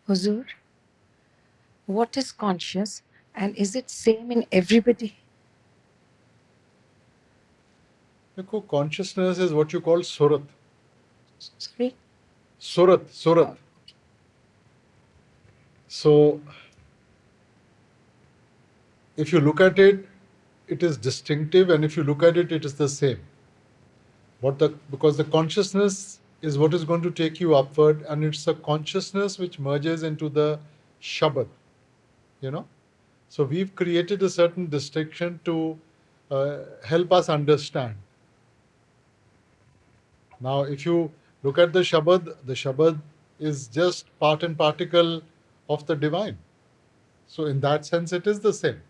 Huzur, what is conscious and is it same in everybody? Consciousness is what you call surat. Sorry? Surat. So, if you look at it, it is distinctive, and if you look at it, it is the same. Because the consciousness is what is going to take you upward, and it's a consciousness which merges into the Shabad, you know. So we've created a certain distinction to help us understand. Now, if you look at the Shabad is just part and particle of the divine. So in that sense, it is the same.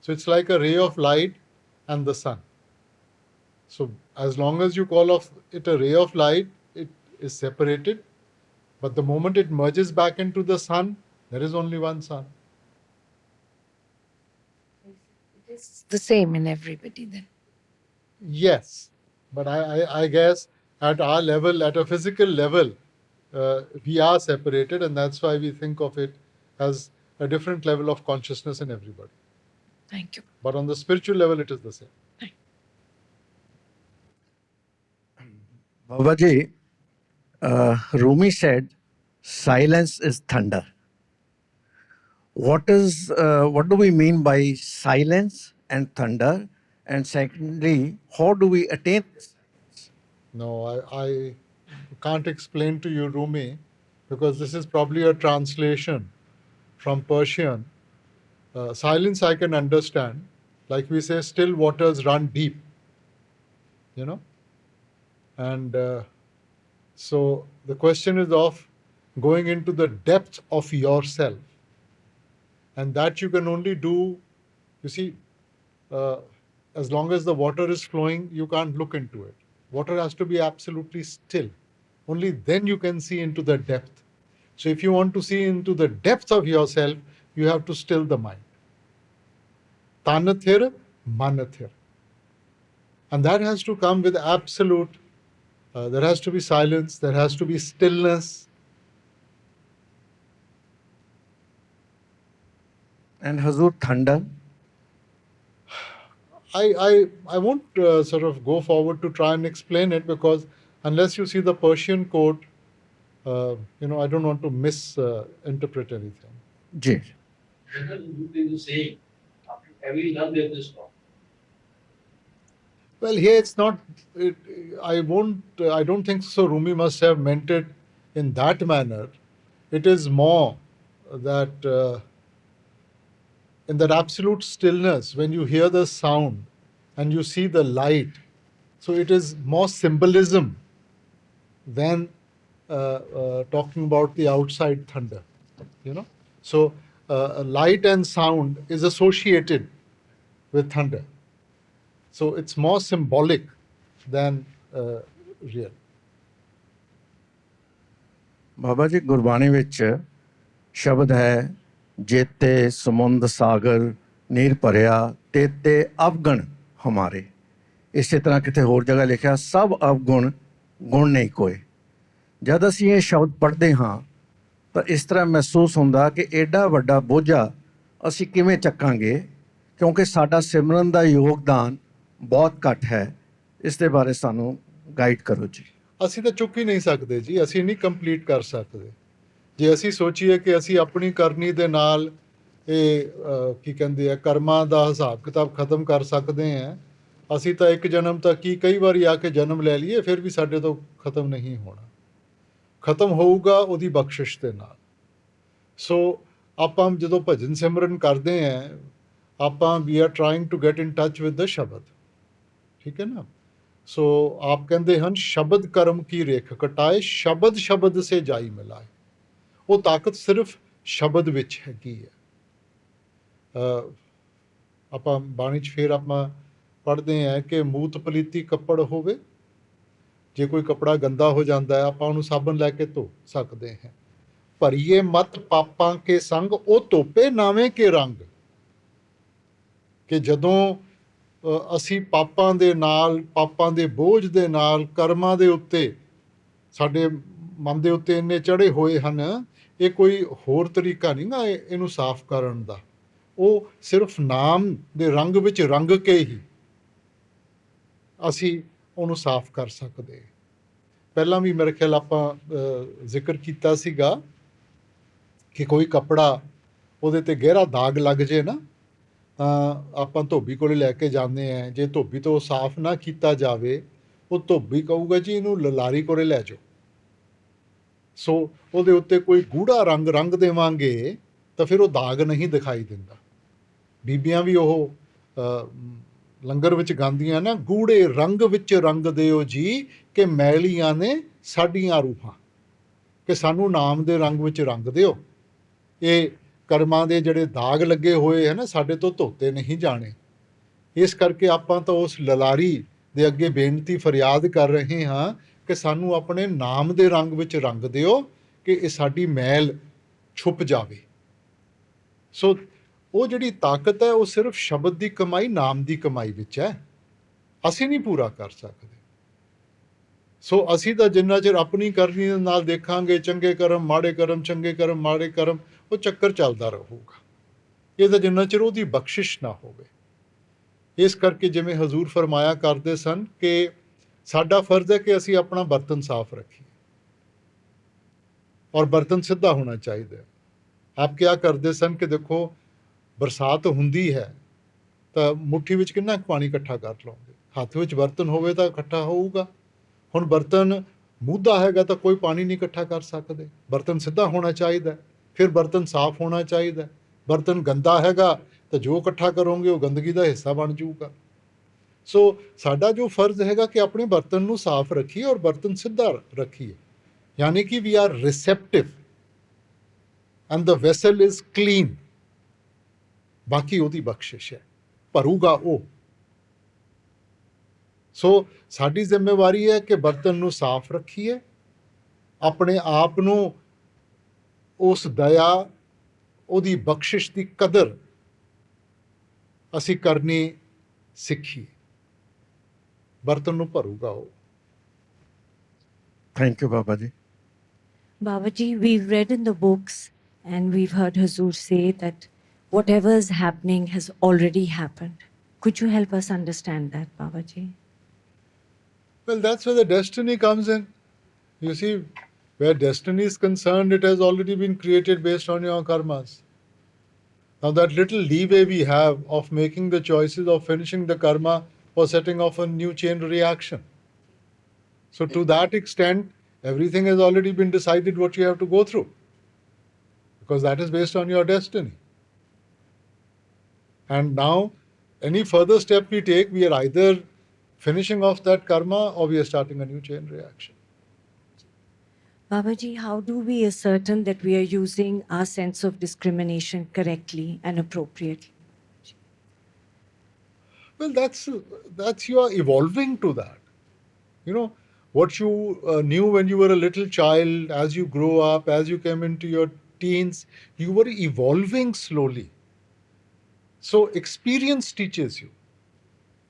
So it's like a ray of light and the sun. So as long as you call it a ray of light, it is separated. But the moment it merges back into the sun, there is only one sun. It is the same in everybody then. Yes, but I guess at our level, at a physical level, we are separated, and that's why we think of it as a different level of consciousness in everybody. Thank you. But on the spiritual level, it is the same. Babaji, Rumi said, silence is thunder. What do we mean by silence and thunder? And secondly, how do we attain this? No, I can't explain to you Rumi, because this is probably a translation from Persian. Silence I can understand. Like we say, still waters run deep, you know. And so the question is of going into the depth of yourself. And that you can only do, you see, as long as the water is flowing, you can't look into it. Water has to be absolutely still. Only then you can see into the depth. So if you want to see into the depth of yourself, you have to still the mind. Tanathir, manathir. And that has to come with absolute, there has to be silence, there has to be stillness. And Hazur, thunder? I won't sort of go forward to try and explain it, because unless you see the Persian quote, I don't want to misinterpret anything. Ji. What would be the saying after having done this talk? Well, here it's not. I won't. I don't think so. Rumi must have meant it in that manner. It is more that in that absolute stillness, when you hear the sound and you see the light, so it is more symbolism than talking about the outside thunder. You know, so light and sound is associated with thunder. So it's more symbolic than real. Baba ji Gurbani ਵਿੱਚ ਸ਼ਬਦ ਹੈ ਜੇਤੇ ਸਮੁੰਦ ਸਾਗਰ ਨੀਰ ਭਰਿਆ ਤੇਤੇ ਅਵਗੁਣ ਹਮਾਰੇ। ਇਸੇ ਤਰ੍ਹਾਂ ਕਿਤੇ ਹੋਰ ਜਗ੍ਹਾ ਲਿਖਿਆ ਸਭ ਅਵਗੁਣ ਗੁਣ ਨਹੀਂ ਕੋਏ। ਜਦ ਅਸੀਂ ਇਹ ਸ਼ਬਦ ਪੜ੍ਹਦੇ ਹਾਂ ਤਾਂ ਇਸ ਤਰ੍ਹਾਂ ਮਹਿਸੂਸ ਹੁੰਦਾ ਕਿ ਐਡਾ ਵੱਡਾ ਬੋਝਾ ਅਸੀਂ ਕਿਵੇਂ ਚੱਕਾਂਗੇ, ਕਿਉਂਕਿ ਸਾਡਾ ਸਿਮਰਨ ਦਾ ਯੋਗਦਾਨ ਬਹੁਤ ਘੱਟ ਹੈ। ਇਸ ਦੇ ਬਾਰੇ ਸਾਨੂੰ ਗਾਈਡ ਕਰੋ ਜੀ। ਅਸੀਂ ਤਾਂ ਚੁੱਕ ਹੀ ਨਹੀਂ ਸਕਦੇ ਜੀ, ਅਸੀਂ ਨਹੀਂ ਕੰਪਲੀਟ ਕਰ ਸਕਦੇ। ਜੇ ਅਸੀਂ ਸੋਚੀਏ ਕਿ ਅਸੀਂ ਆਪਣੀ ਕਰਨੀ ਦੇ ਨਾਲ ਇਹ ਕੀ ਕਹਿੰਦੇ ਆ ਕਰਮਾਂ ਦਾ ਹਿਸਾਬ ਕਿਤਾਬ ਖਤਮ ਕਰ ਸਕਦੇ ਹਾਂ, ਅਸੀਂ ਤਾਂ ਇੱਕ ਜਨਮ ਤੱਕ ਹੀ ਕਈ ਵਾਰੀ ਆ ਕੇ ਜਨਮ ਲੈ ਲਈਏ, ਫਿਰ ਵੀ ਸਾਡੇ ਤੋਂ ਖਤਮ ਨਹੀਂ ਹੋਣਾ। ਖਤਮ ਹੋਊਗਾ ਉਹਦੀ ਬਖਸ਼ਿਸ਼ ਦੇ ਨਾਲ। ਸੋ ਆਪਾਂ ਜਦੋਂ ਭਜਨ ਸਿਮਰਨ ਕਰਦੇ ਹਾਂ, ਆਪਾਂ ਵੀ R trying to get in touch with the ਸ਼ਬਦ। ਠੀਕ ਹੈ ਨਾ। ਸੋ ਆਪ ਕਹਿੰਦੇ ਹਨ ਸ਼ਬਦ ਕਰਮ ਕੀ ਰੇਖ ਕਟਾਏ, ਸ਼ਬਦ ਸ਼ਬਦ ਸੇ ਜਾਈ ਮਿਲਾਏ। ਉਹ ਤਾਕਤ ਸਿਰਫ ਸ਼ਬਦ ਵਿੱਚ ਹੈਗੀ ਹੈ। ਆਪਾਂ ਬਾਣੀ 'ਚ ਫਿਰ ਆਪਾਂ ਪੜ੍ਹਦੇ ਹਾਂ ਕਿ ਮੂਤ ਪਲੀਤੀ ਕੱਪੜ ਹੋਵੇ, ਜੇ ਕੋਈ ਕੱਪੜਾ ਗੰਦਾ ਹੋ ਜਾਂਦਾ ਹੈ ਆਪਾਂ ਉਹਨੂੰ ਸਾਬਣ ਲੈ ਕੇ ਧੋ ਸਕਦੇ ਹਾਂ। ਭਰੀਏ ਮਤ ਪਾਪਾਂ ਕੇ ਸੰਗ ਉਹ ਧੋਪੇ ਨਾਵੇਂ ਕੇ ਰੰਗ। ਕਿ ਜਦੋਂ ਅਸੀਂ ਪਾਪਾਂ ਦੇ ਨਾਲ, ਪਾਪਾਂ ਦੇ ਬੋਝ ਦੇ ਨਾਲ, ਕਰਮਾਂ ਦੇ ਉੱਤੇ ਸਾਡੇ ਮਨ ਦੇ ਉੱਤੇ ਇੰਨੇ ਚੜ੍ਹੇ ਹੋਏ ਹਨ ਇਹ ਕੋਈ ਹੋਰ ਤਰੀਕਾ ਨਹੀਂ ਗਾ ਇਹਨੂੰ ਸਾਫ਼ ਕਰਨ ਦਾ। ਉਹ ਸਿਰਫ ਨਾਮ ਦੇ ਰੰਗ ਵਿੱਚ ਰੰਗ ਕੇ ਹੀ ਅਸੀਂ ਉਹਨੂੰ ਸਾਫ਼ ਕਰ ਸਕਦੇ। ਪਹਿਲਾਂ ਵੀ ਮੇਰੇ ਖਿਆਲ ਆਪਾਂ ਜ਼ਿਕਰ ਕੀਤਾ ਸੀਗਾ ਕਿ ਕੋਈ ਕੱਪੜਾ ਉਹਦੇ ਤੇ ਗਹਿਰਾ ਦਾਗ ਲੱਗ ਜੇ ਨਾ, ਤਾਂ ਆਪਾਂ ਧੋਬੀ ਕੋਲੇ ਲੈ ਕੇ ਜਾਂਦੇ ਹਾਂ। ਜੇ ਧੋਬੀ ਤੋਂ ਸਾਫ਼ ਨਾ ਕੀਤਾ ਜਾਵੇ, ਉਹ ਧੋਬੀ ਕਹੂਗਾ ਜੀ ਇਹਨੂੰ ਲਲਾਰੀ ਕੋਲੇ ਲੈ ਜਾਓ। ਸੋ ਉਹਦੇ ਉੱਤੇ ਕੋਈ ਗੂੜਾ ਰੰਗ ਦੇਵਾਂਗੇ ਤਾਂ ਫਿਰ ਉਹ ਦਾਗ ਨਹੀਂ ਦਿਖਾਈ ਦਿੰਦਾ। ਬੀਬੀਆਂ ਵੀ ਉਹ ਲੰਗਰ ਵਿੱਚ ਗਾਉਂਦੀਆਂ ਨਾ, ਗੂੜੇ ਰੰਗ ਵਿੱਚ ਰੰਗ ਦਿਓ ਜੀ ਕਿ ਮੈਲੀਆਂ ਨੇ ਸਾਡੀਆਂ ਰੂਹਾਂ, ਕਿ ਸਾਨੂੰ ਨਾਮ ਦੇ ਰੰਗ ਵਿੱਚ ਰੰਗ ਦਿਓ। ਇਹ ਕਰਮਾਂ ਦੇ ਜਿਹੜੇ ਦਾਗ ਲੱਗੇ ਹੋਏ ਹੈ ਨਾ, ਸਾਡੇ ਤੋਂ ਧੋਤੇ ਨਹੀਂ ਜਾਣੇ। ਇਸ ਕਰਕੇ ਆਪਾਂ ਤਾਂ ਉਸ ਲਲਾਰੀ ਦੇ ਅੱਗੇ ਬੇਨਤੀ ਫਰਿਆਦ ਕਰ ਰਹੇ ਹਾਂ ਕਿ ਸਾਨੂੰ ਆਪਣੇ ਨਾਮ ਦੇ ਰੰਗ ਵਿੱਚ ਰੰਗ ਦਿਓ ਕਿ ਇਹ ਸਾਡੀ ਮੈਲ ਛੁਪ ਜਾਵੇ। ਸੋ ਉਹ ਜਿਹੜੀ ਤਾਕਤ ਹੈ ਉਹ ਸਿਰਫ ਸ਼ਬਦ ਦੀ ਕਮਾਈ, ਨਾਮ ਦੀ ਕਮਾਈ ਵਿੱਚ ਹੈ। ਅਸੀਂ ਨਹੀਂ ਪੂਰਾ ਕਰ ਸਕਦੇ। ਸੋ ਅਸੀਂ ਤਾਂ ਜਿੰਨਾ ਚਿਰ ਆਪਣੀ ਕਰਨੀ ਦੇ ਨਾਲ ਦੇਖਾਂਗੇ ਚੰਗੇ ਕਰਮ ਮਾੜੇ ਕਰਮ, ਚੰਗੇ ਕਰਮ ਮਾੜੇ ਕਰਮ, ਉਹ ਚੱਕਰ ਚੱਲਦਾ ਰਹੂਗਾ। ਇਹ ਤਾਂ ਜਿੰਨਾ ਚਿਰ ਉਹਦੀ ਬਖਸ਼ਿਸ਼ ਨਾ ਹੋਵੇ। ਇਸ ਕਰਕੇ ਜਿਵੇਂ ਹਜ਼ੂਰ ਫਰਮਾਇਆ ਕਰਦੇ ਸਨ ਕਿ ਸਾਡਾ ਫਰਜ਼ ਹੈ ਕਿ ਅਸੀਂ ਆਪਣਾ ਬਰਤਨ ਸਾਫ਼ ਰੱਖੀਏ ਔਰ ਬਰਤਨ ਸਿੱਧਾ ਹੋਣਾ ਚਾਹੀਦਾ ਹੈ। ਆਪ ਕਿਆ ਕਰਦੇ ਸਨ ਕਿ ਦੇਖੋ ਬਰਸਾਤ ਹੁੰਦੀ ਹੈ ਤਾਂ ਮੁੱਠੀ ਵਿੱਚ ਕਿੰਨਾ ਪਾਣੀ ਇਕੱਠਾ ਕਰ ਲਓਗੇ, ਹੱਥ ਵਿੱਚ ਬਰਤਨ ਹੋਵੇ ਤਾਂ ਇਕੱਠਾ ਹੋਊਗਾ। ਹੁਣ ਬਰਤਨ ਮੂਧਾ ਹੈਗਾ ਤਾਂ ਕੋਈ ਪਾਣੀ ਨਹੀਂ ਇਕੱਠਾ ਕਰ ਸਕਦੇ। ਬਰਤਨ ਸਿੱਧਾ ਹੋਣਾ ਚਾਹੀਦਾ, ਫਿਰ ਬਰਤਨ ਸਾਫ਼ ਹੋਣਾ ਚਾਹੀਦਾ। ਬਰਤਨ ਗੰਦਾ ਹੈਗਾ ਤਾਂ ਜੋ ਇਕੱਠਾ ਕਰੋਗੇ ਉਹ ਗੰਦਗੀ ਦਾ ਹਿੱਸਾ ਬਣ ਜਾਊਗਾ। ਸੋ ਸਾਡਾ ਜੋ ਫਰਜ਼ ਹੈਗਾ ਕਿ ਆਪਣੇ ਬਰਤਨ ਨੂੰ ਸਾਫ਼ ਰੱਖੀਏ ਔਰ ਬਰਤਨ ਸਿੱਧਾ ਰੱਖੀਏ, ਯਾਨੀ ਕਿ we are receptive and the vessel is clean. ਬਾਕੀ ਉਹਦੀ ਬਖਸ਼ਿਸ਼ ਹੈ, ਭਰੂਗਾ ਉਹ। ਸੋ ਸਾਡੀ ਜ਼ਿੰਮੇਵਾਰੀ ਹੈ ਕਿ ਬਰਤਨ ਨੂੰ ਸਾਫ਼ ਰੱਖੀਏ, ਆਪਣੇ ਆਪ ਨੂੰ ਉਸ ਦਇਆ, ਉਹਦੀ ਬਖਸ਼ਿਸ਼ ਦੀ ਕਦਰ ਅਸੀਂ ਕਰਨੀ ਸਿੱਖੀਏ। ਬਰਤਨ ਨੂੰ ਭਰੂਗਾ ਉਹ। Thank you Baba ji. Babaji, we've read in the books and we've heard Hazur say that whatever is happening has already happened. Could you help us understand that, Babaji? Well, that's where the destiny comes in. You see, where destiny is concerned, it has already been created based on your karmas. Now, that little leeway we have of making the choices of finishing the karma or setting off a new chain reaction. So, to that extent, everything has already been decided what you have to go through, because that is based on your destiny. And now, any further step we take, we are either finishing off that karma or we are starting a new chain reaction. Babaji, how do we ascertain that we are using our sense of discrimination correctly and appropriately? Well, that's you are evolving to that. You know, what you knew when you were a little child, as you grow up, as you came into your teens, you were evolving slowly. So experience teaches you.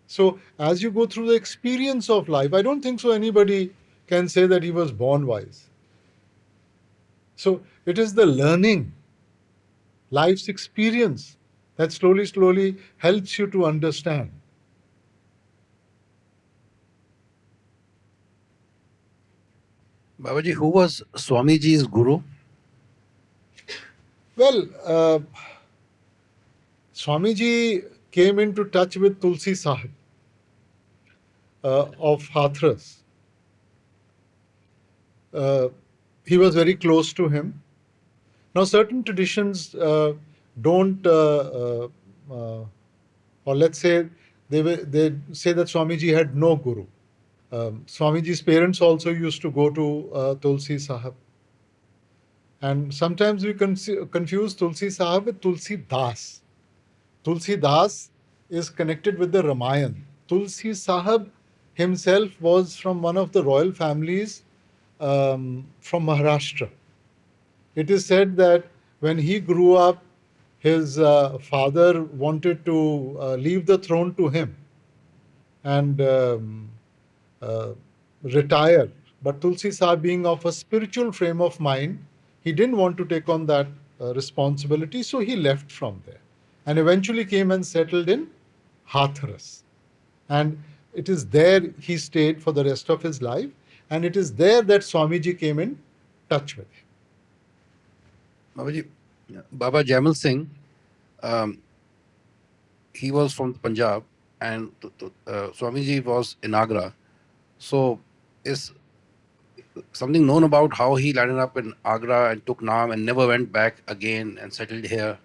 So as you go through the experience of life, I don't think so anybody can say that he was born wise. So it is the learning, life's experience that slowly helps you to understand. Babaji, who was Swamiji's guru? Well, Swamiji came into touch with Tulsi Sahib of Hathras. He was very close to him. Now, certain traditions don't, or let's say, they say that Swamiji had no guru. Swamiji's parents also used to go to Tulsi Sahib. And sometimes we confuse Tulsi Sahib with Tulsi Das. Tulsi Das is connected with the Ramayana. Tulsi Sahib himself was from one of the royal families from Maharashtra. It is said that when he grew up, his father wanted to leave the throne to him and retire. But Tulsi Sahib, being of a spiritual frame of mind, he didn't want to take on that responsibility, so he left from there and eventually came and settled in Hathras. And it is there he stayed for the rest of his life, and it is there that Swamiji came in touch with him. Babaji, Baba Jamal Singh, um, he was from Punjab, and Swamiji was in Agra. So, is something known about how he landed up in Agra and took Naam and never went back again and settled here?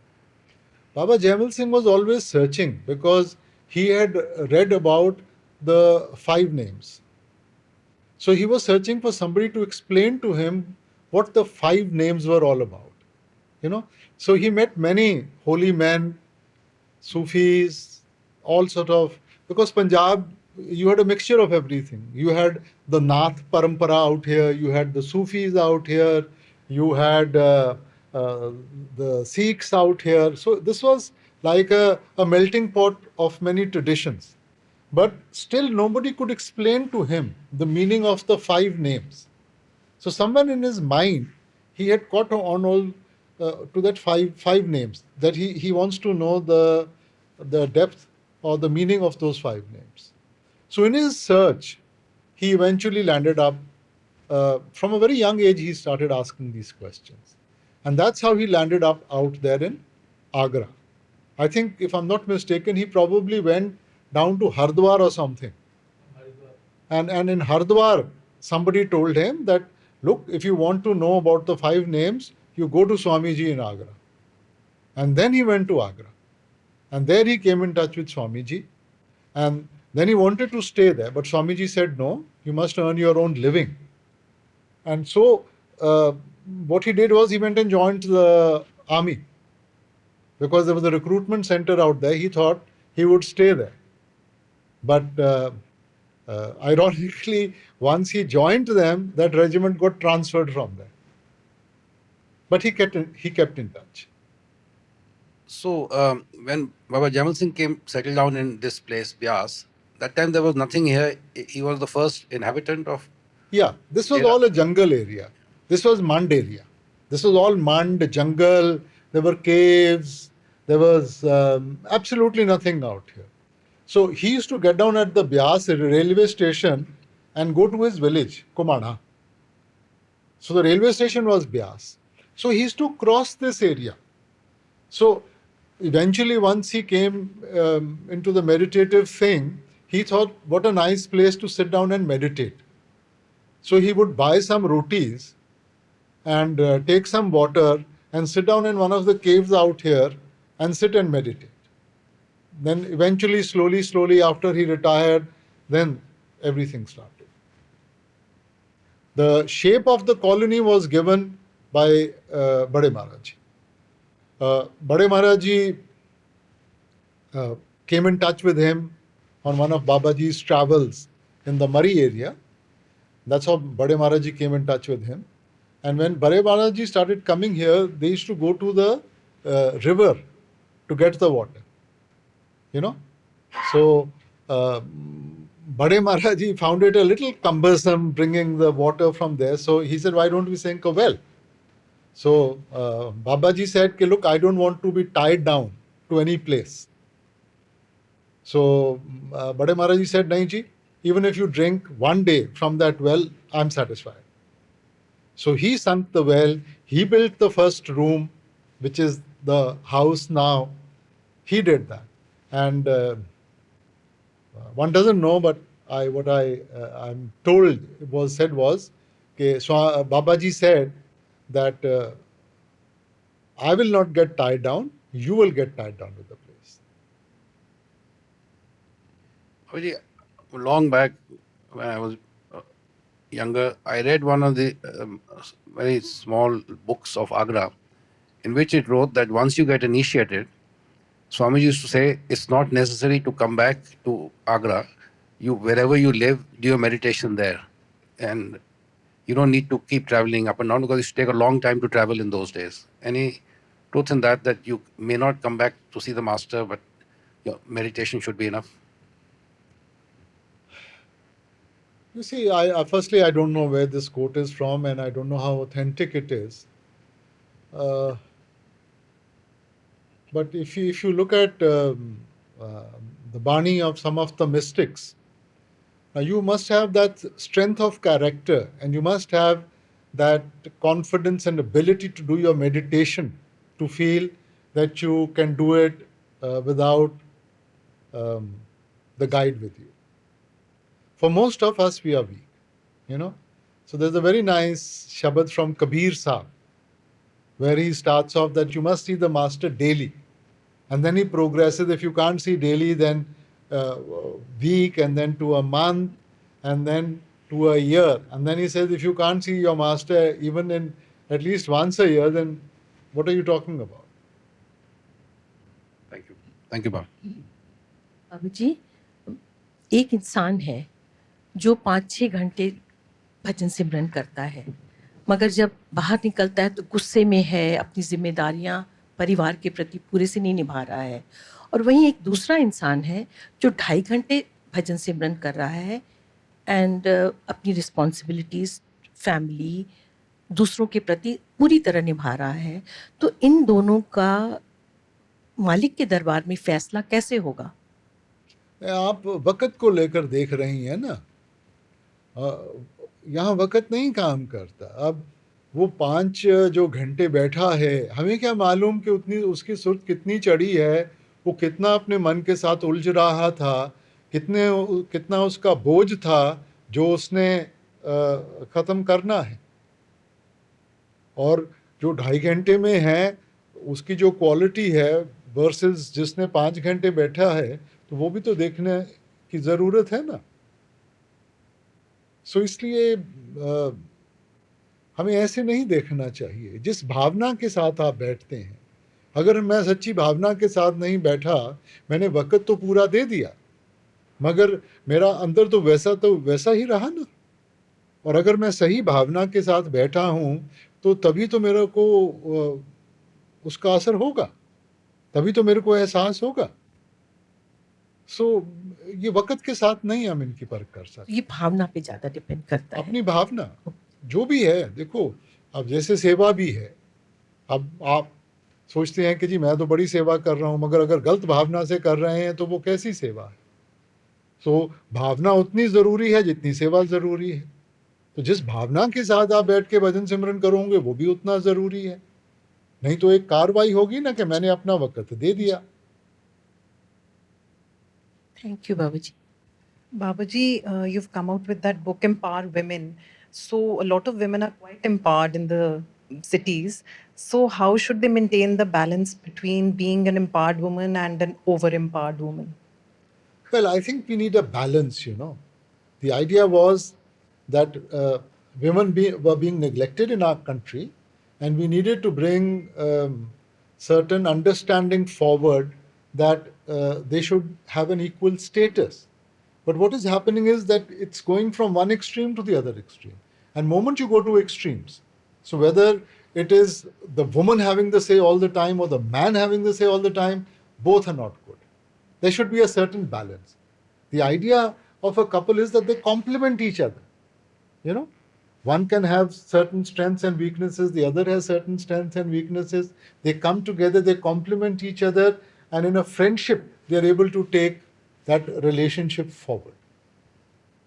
Baba Jamal Singh was always searching because he had read about the 5 names. So he was searching for somebody to explain to him what the 5 names were all about. You know, so he met many holy men, Sufis, all sort of, because Punjab, you had a mixture of everything. You had the Nath Parampara out here, you had the Sufis out here, you had the Sikhs out here. So this was like a melting pot of many traditions. But still, nobody could explain to him the meaning of the 5 names. So somewhere in his mind, he had caught on all to that five names, that he wants to know the depth or the meaning of those 5 names. So in his search, he eventually landed up, from a very young age, he started asking these questions. And that's how he landed up out there in Agra. I think, if I'm not mistaken, he probably went down to Hardwar or something. And in Hardwar, somebody told him that, look, if you want to know about the 5 names, you go to Swamiji in Agra. And then he went to Agra. And there he came in touch with Swamiji. And then he wanted to stay there. But Swamiji said, no, you must earn your own living. And so what he did was he went and joined the army. Because there was a recruitment center out there, he thought he would stay there. But ironically, once he joined them, that regiment got transferred from there. But he kept in touch. So, when Baba Jamal Singh settled down in this place, Bias, that time there was nothing here. He was the first inhabitant of. Yeah, this was Yeah. all a jungle area. This was Mand area. This was all Mand, jungle. There were caves. There was absolutely nothing out here. So he used to get down at the Bias railway station and go to his village, Kumana. So the railway station was Bias. So he used to cross this area. So eventually, once he came into the meditative thing, he thought, what a nice place to sit down and meditate. So he would buy some rotis and take some water and sit down in one of the caves out here and sit and meditate. Then eventually, slowly, after he retired, then everything started. The shape of the colony was given by Bade Maharaji. Bade Maharaji came in touch with him on one of Babaji's travels in the Murray area. That's how Bade Maharaji came in touch with him. And when Bade Maharaji started coming here, they used to go to the river to get the water. You know? So, Bade Maharaji found it a little cumbersome bringing the water from there. So he said, why don't we sink a well? So Babaji said, look, I don't want to be tied down to any place. So Bade Maharaji said, nahi ji, even if you drink one day from that well, I'm satisfied. So he sunk the well, he built the first room, which is the house now. He did that. And one doesn't know, but I'm told said was, Babaji said that I will not get tied down, you will get tied down with the place. Babaji, long back when I was younger, I read one of the very small books of Agra, in which it wrote that once you get initiated, Swami used to say it's not necessary to come back to Agra. You, wherever you live, do your meditation there. And you don't need to keep traveling up and down, because it used to take a long time to travel in those days. Any truth in that you may not come back to see the master, but your meditation should be enough? You see, firstly, I don't know where this quote is from, and I don't know how authentic it is. Uh, but if you look at the Bani of some of the mystics, you must have that strength of character, and you must have that confidence and ability to do your meditation, to feel that you can do it without um, the guide with you. For most of us, we are weak, you know. So there's a very nice Shabad from Kabir Sahib, where he starts off that you must see the master daily. And then he progresses. If you can't see daily, then week, and then to a month, and then to a year. And then he says, if you can't see your master even in at least once a year, then what are you talking about? Thank you. Thank you, Baba. बाबू जी, एक इंसान है जो 5-6 घंटे भजन सिमरन करता है, मगर जब बाहर निकलता है तो गुस्से में है, अपनी जिम्मेदारियां परिवार के प्रति पूरे से नहीं निभा रहा है। और वहीं एक दूसरा इंसान है जो 2.5 घंटे भजन सिमरन कर रहा है एंड अपनी रिस्पॉन्सिबिलिटीज़, फैमिली, दूसरों के प्रति पूरी तरह निभा रहा है। तो इन दोनों का मालिक के दरबार में फैसला कैसे होगा? आप वक़्त को लेकर देख रही हैं ना, यहाँ वक़्त नहीं काम करता। अब वो 5 जो घंटे बैठा है, हमें क्या मालूम कि उतनी उसकी सुर्त कितनी चढ़ी है, वो कितना अपने मन के साथ उलझ रहा था, कितना उसका बोझ था जो उसने ख़त्म करना है। और जो 2.5 घंटे में है, उसकी जो क्वालिटी है वर्सेस जिसने 5 घंटे बैठा है, तो वो भी तो देखने की ज़रूरत है ना। सो इसलिए हमें ऐसे नहीं देखना चाहिए। जिस भावना के साथ आप बैठते हैं, अगर मैं सच्ची भावना के साथ नहीं बैठा, मैंने वक़्त तो पूरा दे दिया, मगर मेरा अंदर तो वैसा ही रहा ना। और अगर मैं सही भावना के साथ बैठा हूँ, तो तभी तो मेरे को उसका असर होगा, तभी तो मेरे को एहसास होगा। सो ये वक़्त के साथ नहीं हम इनकी परख कर सकते। ये भावना पे ज़्यादा डिपेंड करता है। अपनी भावना जो भी है, देखो अब जैसे सेवा भी है, अब आप सोचते हैं कि जी मैं तो बड़ी सेवा कर रहा हूँ, मगर अगर गलत भावना से कर रहे हैं तो वो कैसी सेवा है? तो भावना उतनी ज़रूरी है जितनी सेवा ज़रूरी है। तो जिस भावना के साथ आप बैठ के भजन सिमरन करोगे वो भी उतना ज़रूरी है, नहीं तो एक कार्रवाई होगी ना कि मैंने अपना वक़्त दे दिया। थैंक यू बाबूजी। Babaji, you've come out with that book, Empower Women. So, a lot of women are quite empowered in the cities. So, how should they maintain the balance between being an empowered woman and an over empowered woman? Well, I think we need a balance, you know. The idea was that women were being neglected in our country, and we needed to bring certain understanding forward that they should have an equal status. But what is happening is that it's going from one extreme to the other extreme. And moment you go to extremes, so whether it is the woman having the say all the time or the man having the say all the time, both are not good. There should be a certain balance. The idea of a couple is that they complement each other. You know, one can have certain strengths and weaknesses, the other has certain strengths and weaknesses. They come together, they complement each other, and in a friendship, they are able to take that relationship forward.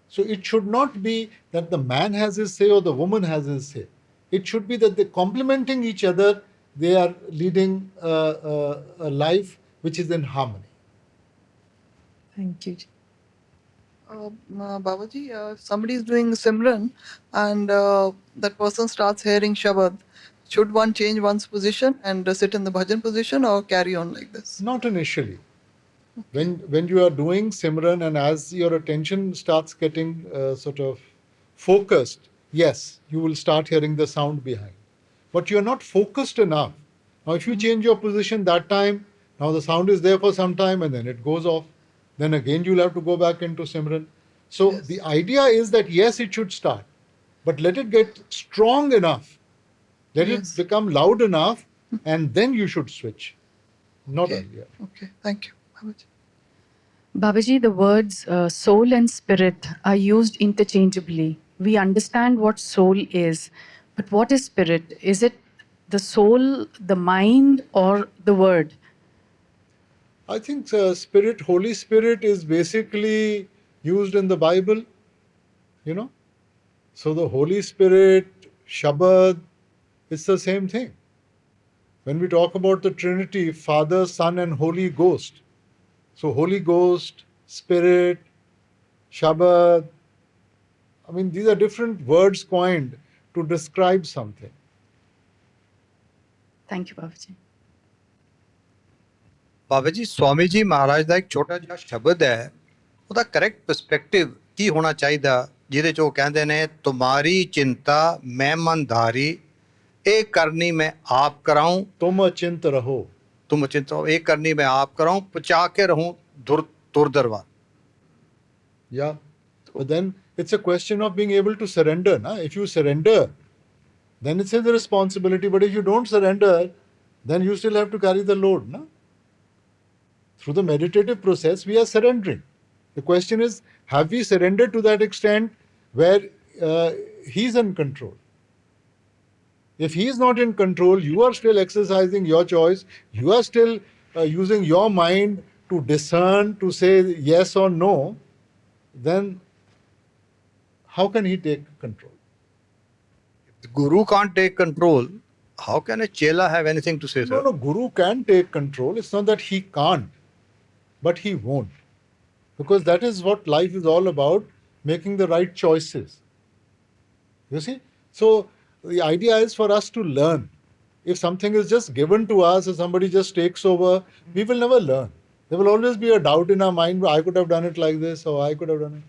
So it should not be that the man has his say or the woman has his say. It should be that they're complementing each other, they are leading a life which is in harmony. Thank you. Babaji, if somebody is doing Simran and that person starts hearing Shabad, should one change one's position and sit in the bhajan position or carry on like this? Not initially. When you are doing Simran and as your attention starts getting sort of focused, yes, you will start hearing the sound behind. But you are not focused enough. Now, if you change your position that time, now the sound is there for some time and then it goes off. Then again you'll have to go back into Simran. So Yes. the idea is that yes, it should start, but let it get strong enough. Let Yes. it become loud enough, and then you should switch. Not Okay. earlier. Okay, thank you, Babaji. Babaji, the words soul and spirit are used interchangeably. We understand what soul is, but what is spirit? Is it the soul, the mind, or the word? I think Spirit, Holy Spirit is basically used in the Bible, you know. So the Holy Spirit, Shabad, it's the same thing. When we talk about the Trinity, Father, Son, and Holy Ghost. So Holy Ghost, Spirit, Shabad, I mean, these are different words coined to describe something. Thank you, Babaji. Baba ji Swami ji ਮਹਾਰਾਜ ਦਾ ਇੱਕ ਛੋਟਾ ਜਿਹਾ ਸ਼ਬਦ ਹੈ, ਉਹਦਾ correct perspective ਕੀ ਹੋਣਾ ਚਾਹੀਦਾ, ਜਿਹਦੇ 'ਚ ਉਹ ਕਹਿੰਦੇ ਨੇ ਤੁਮਾਰੀ ਚਿੰਤਾ ਮੈਂ ਮਨਧਾਰੀ, ਇਹ ਕਰਨੀ ਮੈਂ ਆਪ ਕਰਾऊं, तुम अचिंत रहो. तुम अचिंत रहो, ਇਹ ਕਰਨੀ मैं आप कराऊं, पचा के रहूं दुर्दरवा. Yeah. But then it's a question of being able to surrender. Na? If you surrender, then it's his responsibility. But if you don't surrender, then you still have to carry the load. Na? Through the meditative process, we are surrendering. The question is, have we surrendered to that extent where he's in control? If he is not in control, you are still exercising your choice, you are still using your mind to discern, to say yes or no, then how can he take control? If the Guru can't take control, how can a chela have anything to say, sir? No, Guru can take control. It's not that he can't, but he won't. Because that is what life is all about, making the right choices. You see? So the idea is for us to learn. If something is just given to us, or somebody just takes over, we will never learn. There will always be a doubt in our mind, I could have done it like this, or I could have done it.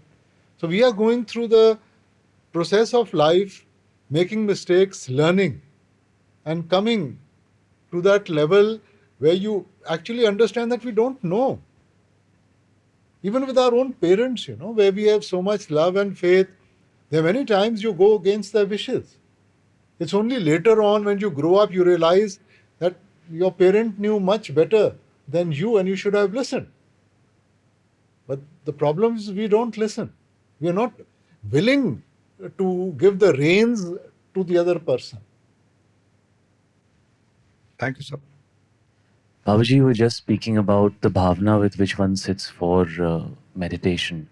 So we are going through the process of life, making mistakes, learning, and coming to that level where you actually understand that we don't know. Even with our own parents, you know, where we have so much love and faith, there are many times you go against their wishes. It's only later on when you grow up you realize that your parent knew much better than you and you should have listened. But the problem is we don't listen. We are not willing to give the reins to the other person. Thank you, sir. Babaji, you were just speaking about the bhavna with which one sits for meditation.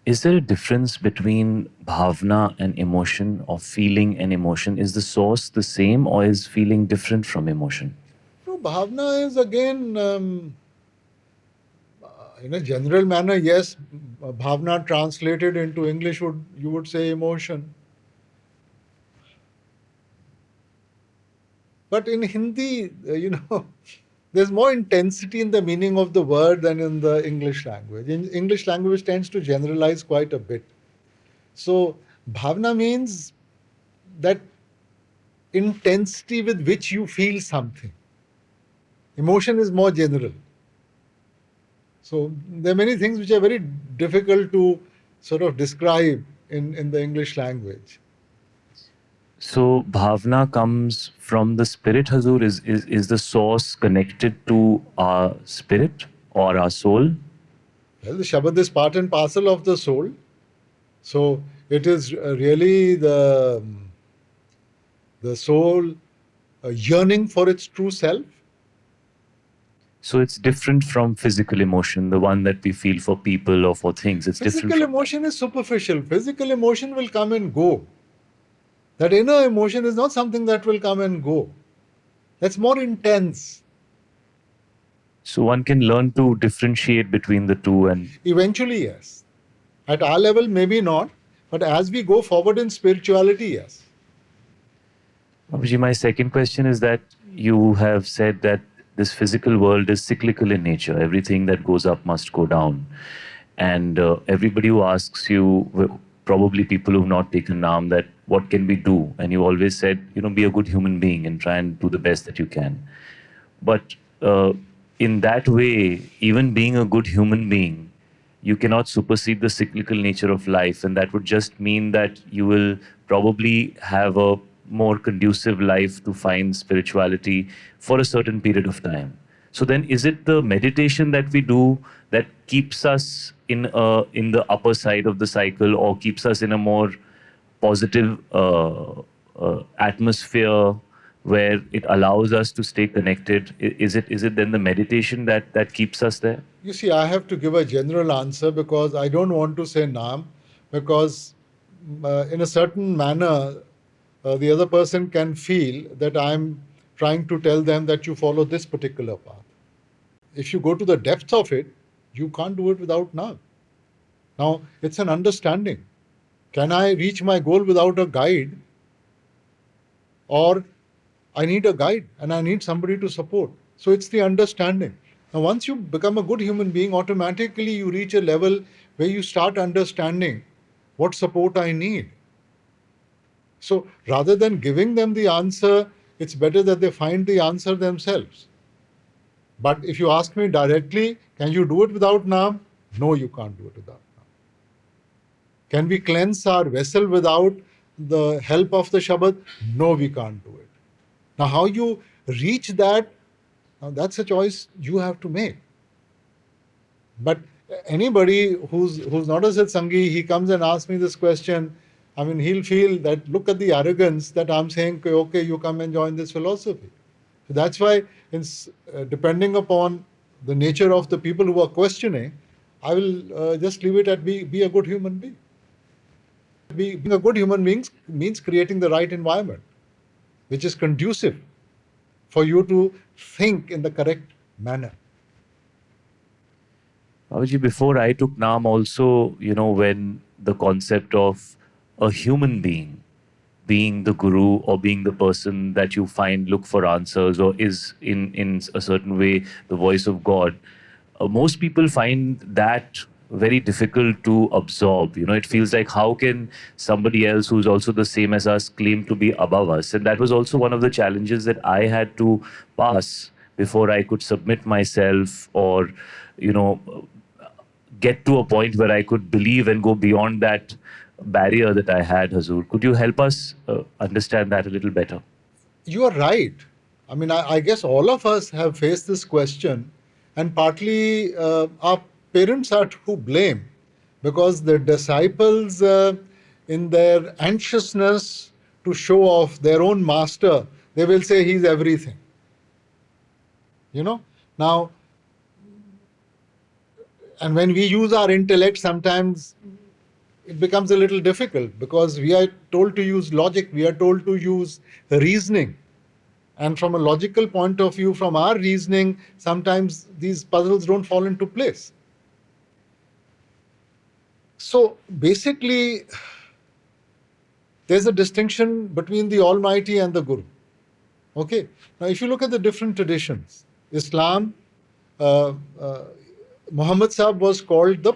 Is there a difference between bhavna and emotion, or feeling and emotion? Is the source the same, or is feeling different from emotion? No, bhavna is again, in a general manner, yes, bhavna translated into English you would say emotion. But in Hindi, you know, there's more intensity in the meaning of the word than in the English language. In English language tends to generalize quite a bit. So bhavna means that intensity with which you feel something. Emotion is more general. So there are many things which are very difficult to sort of describe in the English language. So bhavna comes from the spirit, Hazur? Is the source connected to our spirit or our soul? Well, the Shabad is part and parcel of the soul. So it is really the soul yearning for its true self. So it's different from physical emotion, the one that we feel for people or for things. It's different. Physical emotion is superficial. Physical emotion will come and go. That inner emotion is not something that will come and go. That's more intense. So one can learn to differentiate between the two, and eventually, yes. At our level, maybe not. But as we go forward in spirituality, yes. Babaji, my second question is that you have said that this physical world is cyclical in nature. Everything that goes up must go down. And everybody who asks you, probably people who've not taken Naam, that what can we do? And you always said, you know, be a good human being and try and do the best that you can. But in that way, even being a good human being, you cannot supersede the cyclical nature of life. And that would just mean that you will probably have a more conducive life to find spirituality for a certain period of time. So then is it the meditation that we do that keeps us in the upper side of the cycle, or keeps us in a more positive atmosphere where it allows us to stay connected? Is it then the meditation that keeps us there? You see, I have to give a general answer because I don't want to say naam, because in a certain manner, the other person can feel that I'm trying to tell them that you follow this particular path. If you go to the depth of it, you can't do it without naam. Now, it's an understanding. Can I reach my goal without a guide? Or I need a guide and I need somebody to support. So it's the understanding. Now, once you become a good human being, automatically you reach a level where you start understanding what support I need. So rather than giving them the answer, it's better that they find the answer themselves. But if you ask me directly, can you do it without naam? No, you can't do it without naam. Can we cleanse our vessel without the help of the Shabad? No, we can't do it. Now, how you reach that, now that's a choice you have to make. But anybody who's not a Satsangi, he comes and asks me this question, I mean, he'll feel that, look at the arrogance that I'm saying, okay, you come and join this philosophy. So that's why, depending upon the nature of the people who are questioning, I will just leave it at be a good human being. Being a good human being means creating the right environment, which is conducive for you to think in the correct manner. Babaji, before I took Naam also, when the concept of a human being being the guru or being the person that you look for answers or is in a certain way the voice of God, most people find that very difficult to absorb. It feels like, how can somebody else who's also the same as us claim to be above us? And that was also one of the challenges that I had to pass before I could submit myself or, get to a point where I could believe and go beyond that barrier that I had, Hazur. Could you help us understand that a little better? You are right. I mean, I guess all of us have faced this question, and partly our parents are to blame, because the disciples, in their anxiousness to show off their own master, they will say he's everything. Now, and when we use our intellect, sometimes it becomes a little difficult, because we are told to use logic, we are told to use reasoning. And from a logical point of view, from our reasoning, sometimes these puzzles don't fall into place. So basically, there's a distinction between the Almighty and the Guru. Okay. Now, if you look at the different traditions, Islam, Muhammad Sahib was called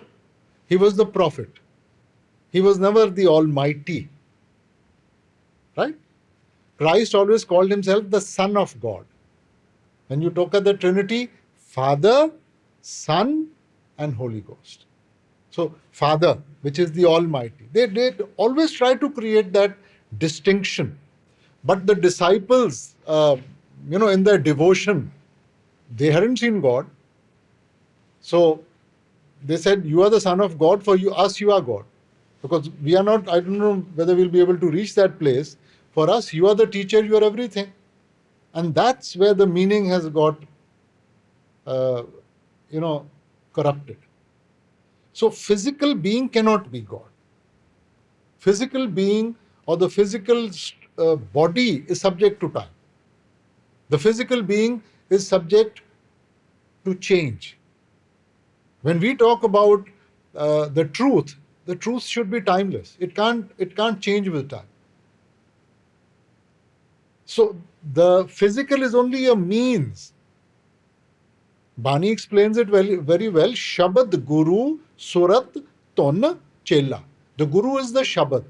he was the prophet. He was never the Almighty. Right? Christ always called himself the Son of God. When you talk at the Trinity, Father, Son, and Holy Ghost. So, Father, which is the Almighty. They always try to create that distinction. But the disciples, in their devotion, they hadn't seen God. So, they said, you are the Son of God, for us you are God. Because we are not, I don't know whether we'll be able to reach that place. For us, you are the teacher, you are everything. And that's where the meaning has got, corrupted. So physical being cannot be God. Physical being or the physical body is subject to time. The physical being is subject to change. When we talk about the truth should be timeless. It can't change with time. So the physical is only a means. Bani explains it very, very well. Shabad Guru Surat Ton Chela. The Guru is the Shabad.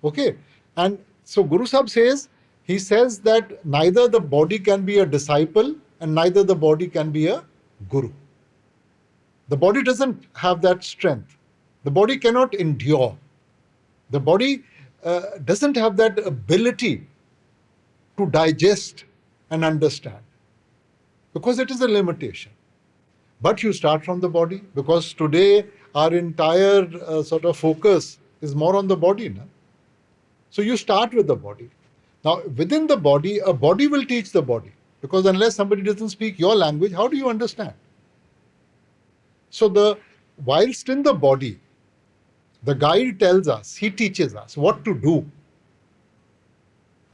Okay. And so Guru Sahib he says that neither the body can be a disciple and neither the body can be a Guru. The body doesn't have that strength. The body cannot endure. The body doesn't have that ability to digest and understand, because it is a limitation. But you start from the body, because today our entire sort of focus is more on the body now. So you start with the body. Now, within the body, a body will teach the body. Because unless somebody doesn't speak your language, how do you understand? So whilst in the body, the guide tells us, he teaches us what to do.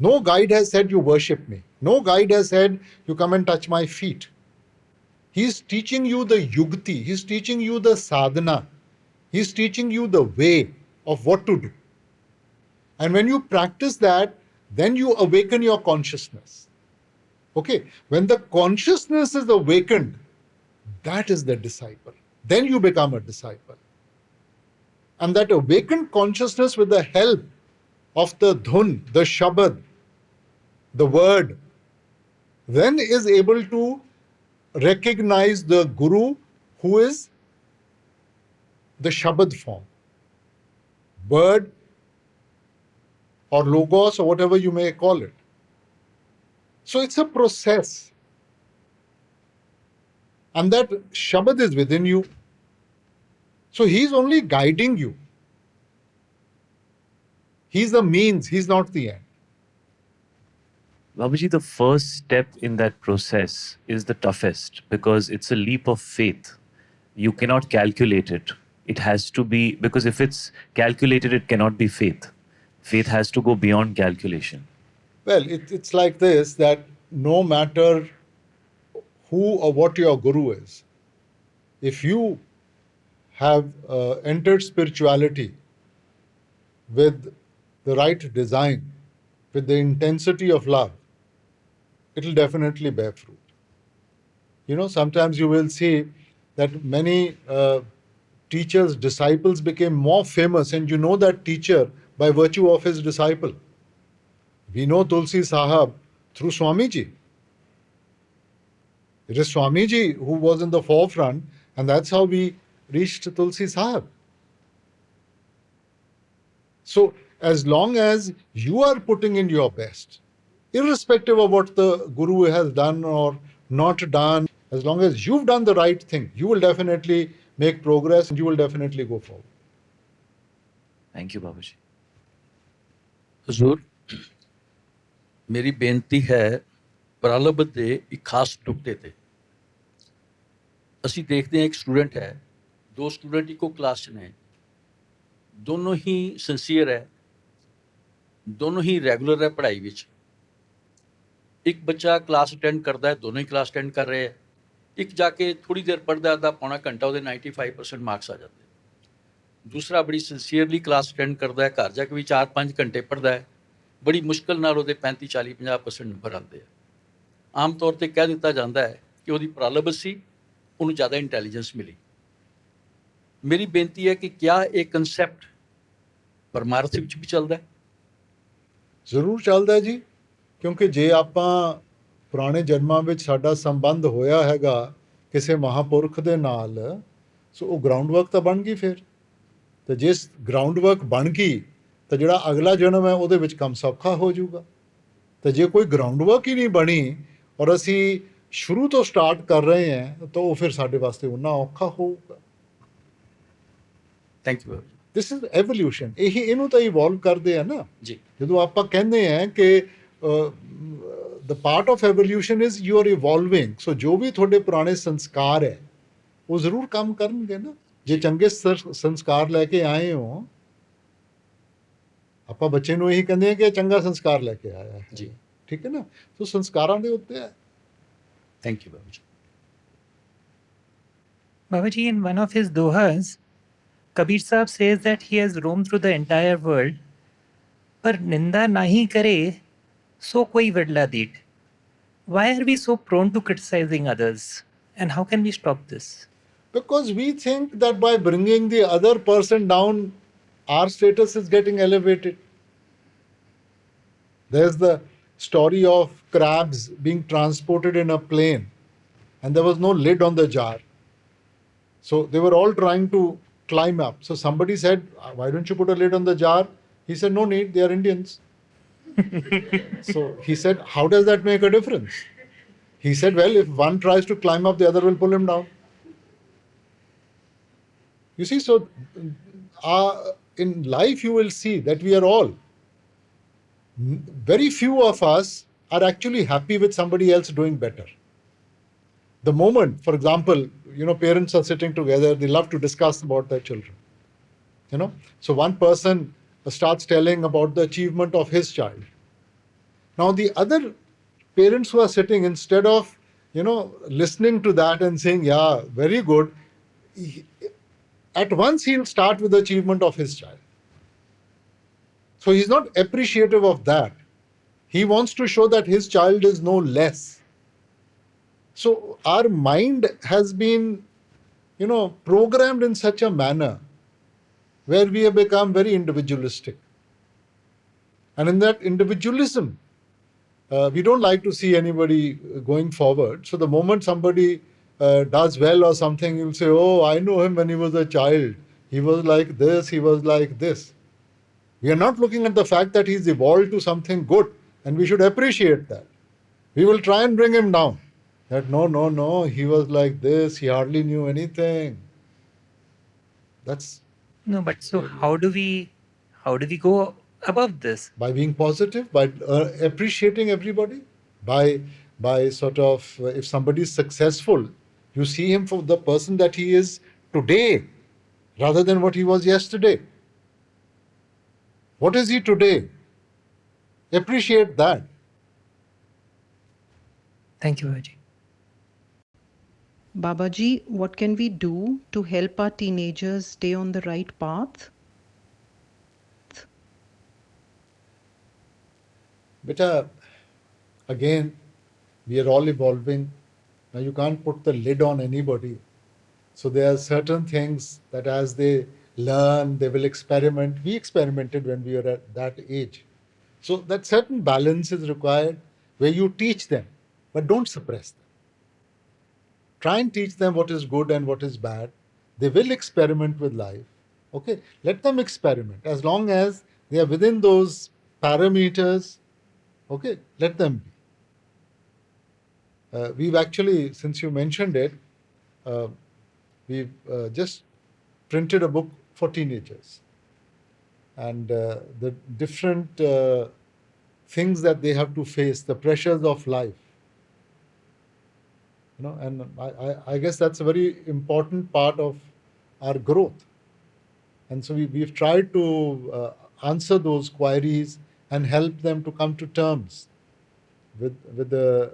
No guide has said you worship me. No guide has said you come and touch my feet. He's teaching you the yugti. He's teaching you the sadhana. He's teaching you the way of what to do. And when you practice that, then you awaken your consciousness. Okay, when the consciousness is awakened, that is the disciple. Then you become a disciple. And that awakened consciousness, with the help of the dhun, the shabad, the word, then is able to recognize the guru, who is the shabad form. Word or logos or whatever you may call it. So it's a process. And that shabad is within you. So he's only guiding you. He's the means, he's not the end. Babaji, the first step in that process is the toughest because it's a leap of faith. You cannot calculate it. It has to be, because if it's calculated, it cannot be faith. Faith has to go beyond calculation. Well, it's like this, that no matter who or what your guru is, if you have entered spirituality with the right design, with the intensity of love, it will definitely bear fruit. You know, sometimes you will see that many teachers' disciples became more famous, and you know that teacher by virtue of his disciple. We know Tulsi Sahab through Swamiji. It is Swamiji who was in the forefront, and that's how we reached Tulsi Sahab. So, as long as you are putting in your best, irrespective of what the Guru has done or not done, as long as you've done the right thing, you will definitely make progress and you will definitely go forward. Thank you, Babaji. ਹਜ਼ੂਰ ਮੇਰੀ ਬੇਨਤੀ ਹੈ ਪ੍ਰਲਭ ਦੇ ਇੱਕ ਖਾਸ ਨੁਕਤੇ ਤੇ ਅਸੀਂ ਦੇਖਦੇ ਹਾਂ ਇੱਕ ਸਟੂਡੈਂਟ ਹੈ ਦੋ ਸਟੂਡੈਂਟ ਇੱਕੋ ਕਲਾਸ 'ਚ ਨੇ ਦੋਨੋਂ ਹੀ ਸਿੰਸੀਅਰ ਹੈ ਦੋਨੋਂ ਹੀ ਰੈਗੂਲਰ ਹੈ ਪੜ੍ਹਾਈ ਵਿੱਚ ਇੱਕ ਬੱਚਾ ਕਲਾਸ ਅਟੈਂਡ ਕਰਦਾ ਹੈ ਦੋਨੋਂ ਹੀ ਕਲਾਸ ਅਟੈਂਡ ਕਰ ਰਹੇ ਹੈ ਇੱਕ ਜਾ ਕੇ ਥੋੜ੍ਹੀ ਦੇਰ ਪੜ੍ਹਦਾ ਅੱਧਾ ਪੌਣਾ ਘੰਟਾ ਉਹਦੇ 95% ਮਾਰਕਸ ਆ ਜਾਂਦੇ ਦੂਸਰਾ ਬੜੀ ਸਿੰਸੀਅਰਲੀ ਕਲਾਸ ਅਟੈਂਡ ਕਰਦਾ ਹੈ ਘਰ ਜਾ ਕੇ ਵੀ 4-5 ਘੰਟੇ ਪੜ੍ਹਦਾ ਹੈ ਬੜੀ ਮੁਸ਼ਕਿਲ ਨਾਲ ਉਹਦੇ 35-40-50% ਨੰਬਰ ਆਉਂਦੇ ਆ ਆਮ ਤੌਰ ਤੇ ਕਹਿ ਦਿੱਤਾ ਜਾਂਦਾ ਹੈ ਕਿ ਉਹਦੀ ਪ੍ਰਲਭ ਸੀ ਉਹਨੂੰ ਜ਼ਿਆਦਾ ਇੰਟੈਲੀਜੈਂਸ ਮਿਲੀ ਮੇਰੀ ਬੇਨਤੀ ਹੈ ਕਿ ਕਿਆ ਇਹ ਕਨਸੈਪਟ ਪਰਮਾਰਥ ਵਿੱਚ ਵੀ ਚੱਲਦਾ ਹੈ ਜ਼ਰੂਰ ਚੱਲਦਾ ਜੀ ਕਿਉਂਕਿ ਜੇ ਆਪਾਂ ਪੁਰਾਣੇ ਜਨਮਾਂ ਵਿੱਚ ਸਾਡਾ ਸੰਬੰਧ ਹੋਇਆ ਹੈਗਾ ਕਿਸੇ ਮਹਾਪੁਰਖ ਦੇ ਨਾਲ ਸੋ ਉਹ ਗਰਾਊਂਡ ਵਰਕ ਤਾਂ ਬਣ ਗਈ ਫਿਰ ਤੇ ਜਿਸ ਗਰਾਊਂਡ ਵਰਕ ਬਣ ਗਈ ਤਾਂ ਜਿਹੜਾ ਅਗਲਾ ਜਨਮ ਹੈ ਉਹਦੇ ਵਿੱਚ ਕੰਮ ਸੌਖਾ ਹੋ ਜਾਊਗਾ ਤੇ ਜੇ ਕੋਈ ਗਰਾਊਂਡ ਵਰਕ ਹੀ ਨਹੀਂ ਬਣੀ ਔਰ ਅਸੀਂ ਸ਼ੁਰੂ ਤੋਂ ਸਟਾਰਟ ਕਰ ਰਹੇ ਹਾਂ ਤਾਂ ਉਹ ਫਿਰ ਸਾਡੇ ਵਾਸਤੇ ਉਨਾ ਔਖਾ ਹੋਊਗਾ thank you this is evolution ਇਹਨੂੰ ਤਾਂ ਇਵੋਲਵ ਕਰਦੇ ਆ ਨਾ ਜੀ ਜਦੋਂ ਆਪਾਂ ਕਹਿੰਦੇ ਆ ਕਿ the part of evolution is you are evolving. So ਜੋ ਵੀ ਤੁਹਾਡੇ ਪੁਰਾਣੇ ਸੰਸਕਾਰ ਹੈ ਉਹ ਜ਼ਰੂਰ ਕੰਮ ਕਰਨਗੇ ਨਾ ਜੇ ਚੰਗੇ ਸੰਸਕਾਰ ਲੈ ਕੇ ਆਏ ਹੋ ਆਪਾਂ ਬੱਚੇ ਨੂੰ ਇਹੀ ਕਹਿੰਦੇ ਆ ਕਿ ਚੰਗਾ ਸੰਸਕਾਰ ਲੈ ਕੇ ਆਇਆ ਹੈ ਜੀ ਠੀਕ ਹੈ ਨਾ ਸੋ ਸੰਸਕਾਰਾਂ ਦੇ ਉੱਤੇ ਹੈ thank you Baba ji Babaji, in one of his dohas, Kabir Sahib says that he has roamed through the entire world, par ninda nahi kare, so koi vidla deet. Why are we so prone to criticizing others? And how can we stop this? Because we think that by bringing the other person down, our status is getting elevated. There's the story of crabs being transported in a plane, and there was no lid on the jar. So they were all trying to climb up. So somebody said, why don't you put a lid on the jar? He said, no need, they are Indians. So he said, how does that make a difference? He said, well, if one tries to climb up, the other will pull him down. You see, so in life you will see that we are all Very few of us are actually happy with somebody else doing better. The moment, for example, parents are sitting together, they love to discuss about their children. So one person starts telling about the achievement of his child. Now the other parents who are sitting, instead of listening to that and saying, yeah, very good, at once he'll start with the achievement of his child. So he's not appreciative of that. He wants to show that his child is no less. So our mind has been, programmed in such a manner where we have become very individualistic. And in that individualism, we don't like to see anybody going forward. So the moment somebody does well or something, you'll say, oh, I know him when he was a child. He was like this, he was like this. We are not looking at the fact that he's evolved to something good, and we should appreciate that. We will try and bring him down. That no, he was like this, he hardly knew anything. That's No, but so how do we go above this? by being positive, by appreciating everybody, by sort of, if somebody is successful, you see him for the person that he is today rather than what he was yesterday. What is he today? Appreciate that. Thank you, Babaji. Babaji, what can we do to help our teenagers stay on the right path? Beta, again, we are all evolving. Now you can't put the lid on anybody. So there are certain things that as they learn, they will experiment. We experimented when we were at that age. So that certain balance is required where you teach them, but don't suppress them. Try and teach them what is good and what is bad. They will experiment with life. Okay, let them experiment. As long as they are within those parameters, okay, let them be. We've actually, since you mentioned it, we've just printed a book for teenagers. And the different things that they have to face, the pressures of life. And I guess that's a very important part of our growth. And so we've tried to answer those queries and help them to come to terms with the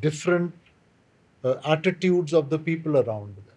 different attitudes of the people around them.